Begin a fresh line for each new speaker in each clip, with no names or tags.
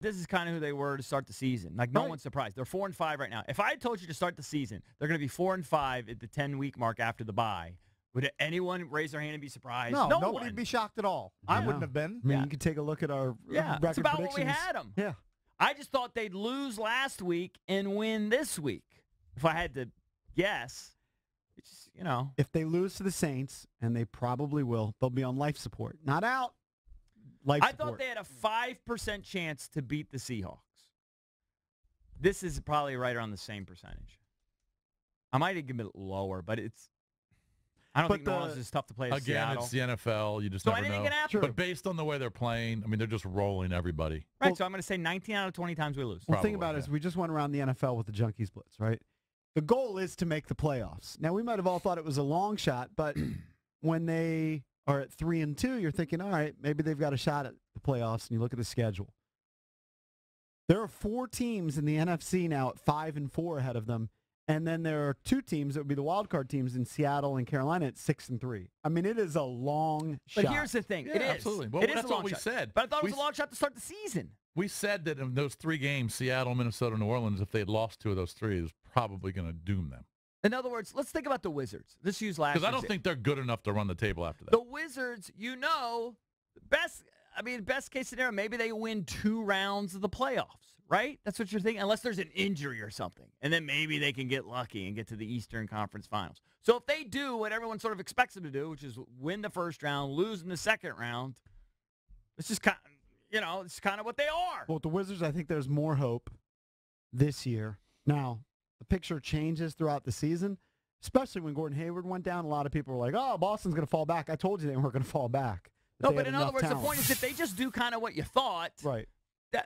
this is kind of who they were to start the season. Like, no one's surprised. They're 4-5 right now. If I had told you to start the season, they're going to be 4-5 at the 10-week mark after the bye. Would anyone raise their hand and be surprised?
No,
no
nobody would be shocked at all. I wouldn't have been.
I mean, you can take a look at our record
it's about
predictions.
what we had them.
Yeah.
I just thought they'd lose last week and win this week. If I had to guess, it's just,
If they lose to the Saints, and they probably will, they'll be on life support. Not out. Life
I
support.
thought they had a 5% chance to beat the Seahawks. This is probably right around the same percentage. I might have given it lower, but I don't think New Orleans is tough to play.
Again, it's the NFL. You just
so
never know.
Can happen.
But based on the way they're playing, I mean, they're just rolling everybody.
Right, so I'm going to say 19 out of 20 times we lose.
Well, the thing about it is we just went around the NFL with the Junkies Blitz, right? The goal is to make the playoffs. Now, we might have all thought it was a long shot, but when they are at 3-2, you're thinking, all right, maybe they've got a shot at the playoffs, and you look at the schedule. There are 4 teams in the NFC now at 5-4 ahead of them, and then there are 2 teams that would be the wild card teams in Seattle and Carolina at 6-3. I mean, it is a long shot.
But here's the thing.
Yeah,
it is.
Absolutely. Well,
it is
that's
a long
what we
shot.
said.
But I thought it was a long shot to start the season.
We said that in those 3 games, Seattle, Minnesota, New Orleans, if they had lost 2 of those 3, it was probably going to doom them.
In other words, let's think about the Wizards. Let's use last year.
Because I don't think they're good enough to run the table after that.
The Wizards, best case scenario, maybe they win 2 rounds of the playoffs, right? That's what you're thinking, unless there's an injury or something. And then maybe they can get lucky and get to the Eastern Conference Finals. So if they do what everyone sort of expects them to do, which is win the first round, lose in the second round, it's just kind of, it's kind of what they are.
Well, with the Wizards, I think there's more hope this year. Now, the picture changes throughout the season, especially when Gordon Hayward went down. A lot of people were like, oh, Boston's going to fall back. I told you they weren't going to fall back.
No, but in other words, the point is if they just do kind of what you thought,
right?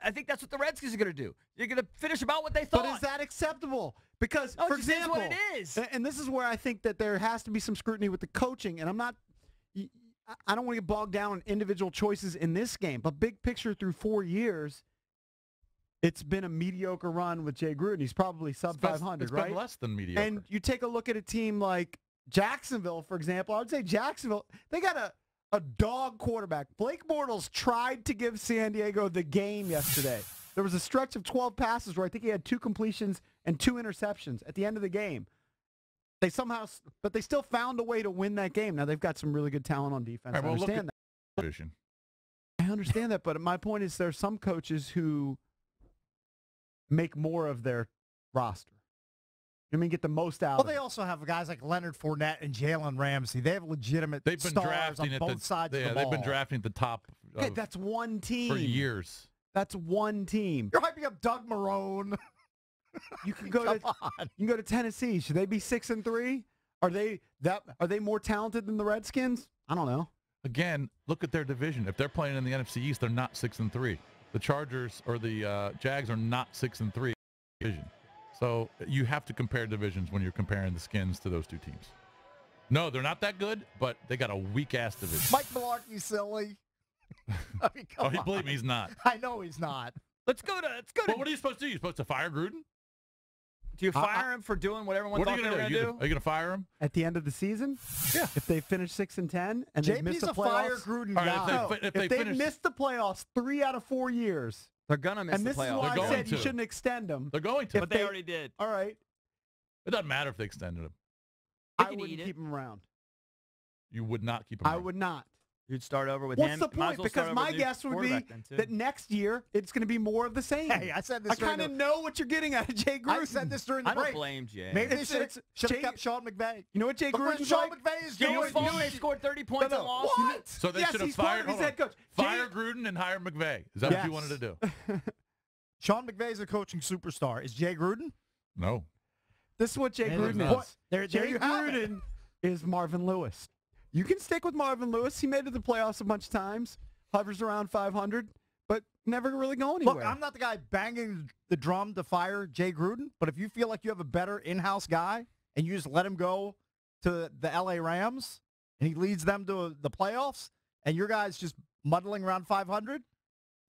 I think that's what the Redskins are going to do. You're going to finish about what they thought.
But is that acceptable? Because,
no,
for example,
what it is.
And this is where I think that there has to be some scrutiny with the coaching. And I don't want to get bogged down on individual choices in this game, but big picture through 4 years, it's been a mediocre run with Jay Gruden. He's probably sub 500, right?
It's been less than mediocre.
And you take a look at a team like Jacksonville, for example. I would say Jacksonville, they got a dog quarterback. Blake Bortles tried to give San Diego the game yesterday. There was a stretch of 12 passes where I think he had 2 completions and 2 interceptions at the end of the game. They still found a way to win that game. Now, they've got some really good talent on defense.
Right,
I understand that.
Division.
I understand that, but my point is there are some coaches who make more of their roster. Get the most out of it.
Well, they also have guys like Leonard Fournette and Jalen Ramsey. They have legitimate stars
drafting
on both sides of the ball.
They've been drafting at the top
Okay, that's one team.
for years.
That's one team.
You're hyping up Doug Marrone.
You can go to Tennessee. Should they be 6-3? Are they more talented than the Redskins? I don't know.
Again, look at their division. If they're playing in the NFC East, they're not 6-3. The Chargers or the Jags are not 6-3 division. So you have to compare divisions when you're comparing the Skins to those 2 teams. No, they're not that good, but they got a weak-ass division.
Mike Malarkey's silly. I mean, come on.
Believe me, he's not.
I know he's not.
Let's go to.
Well, what are you supposed to do? You're supposed to fire Gruden?
Do you fire him for doing what everyone thought they were going to do?
Are you going to fire him?
At the end of the season?
Yeah.
If they finish 6-10 and they miss
JP's
the
a fire
playoffs.
Gruden
All
guy.
right,
If they miss the playoffs 3 out of 4 years.
They're going to miss the playoffs.
And this is why I said you shouldn't extend them.
They're going to.
But they already did.
All right.
It doesn't matter if they extended him.
I wouldn't keep him around.
You would not keep him around.
I would not.
You'd start over with
What's
him.
the point? Because my guess would be that next year it's going to be more of the same.
Hey, I said this.
I kind of know what you're getting at, Jay Gruden.
I said this during the
I
break.
don't blame Jay.
Maybe they should have kept Sean McVay.
You know what Jay Gruden's
Sean
like?
McVay is
Jay
doing.
They scored 30 points and lost.
What?
So they
yes,
should have
he's part
fired
of his
hold on.
head coach.
Fire Gruden and hire McVay. Is that what you wanted to do?
Sean McVay is a coaching superstar. Is Jay Gruden?
No.
This is what Jay Gruden is. Jay Gruden is Marvin Lewis. You can stick with Marvin Lewis. He made it to the playoffs a bunch of times, hovers around 500, but never really go anywhere.
Look, I'm not the guy banging the drum to fire Jay Gruden, but if you feel like you have a better in-house guy and you just let him go to the L.A. Rams and he leads them to the playoffs and your guy's just muddling around 500,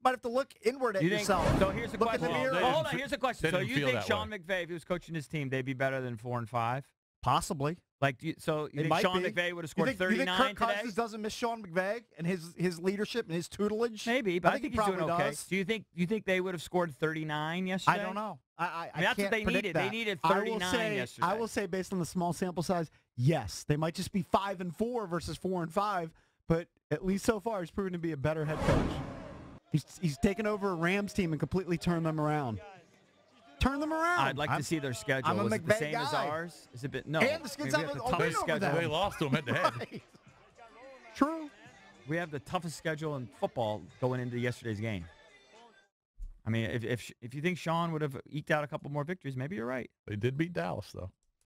might have to look inward at yourself.
So here's the question.
At the mirror.
Hold on, here's the question. So you think
that
Sean McVay, if he was coaching his team, they'd be better than 4-5?
Possibly.
Like, so you
It
think
might
Sean
be.
McVay would have
You
scored
think
39
Kirk
today?
Cousins doesn't miss Sean McVay and his leadership and his tutelage?
Maybe, but I think
he
he's doing
probably
okay.
does.
Do you think they would have scored 39 yesterday?
I don't know. I
mean, that's what
can't
they
predict
needed.
that.
They needed
I
39
will say,
yesterday.
I will say, based on the small sample size, yes, they might just be 5-4 versus 4-5, but at least so far, he's proven to be a better head coach. He's taken over a Rams team and completely turned them around. Turn them around.
I'd like to see their schedule.
I'm a
Is it the
McVay
same as
guy.
ours? Is it bit no?
And the Skins
I mean,
have
we
a
the
win
toughest
over
schedule.
them.
They lost to him head to head.
Right.
True.
We have the toughest schedule in football going into yesterday's game. I mean, if you think Sean would have eked out a couple more victories, maybe you're right.
They did beat Dallas, though.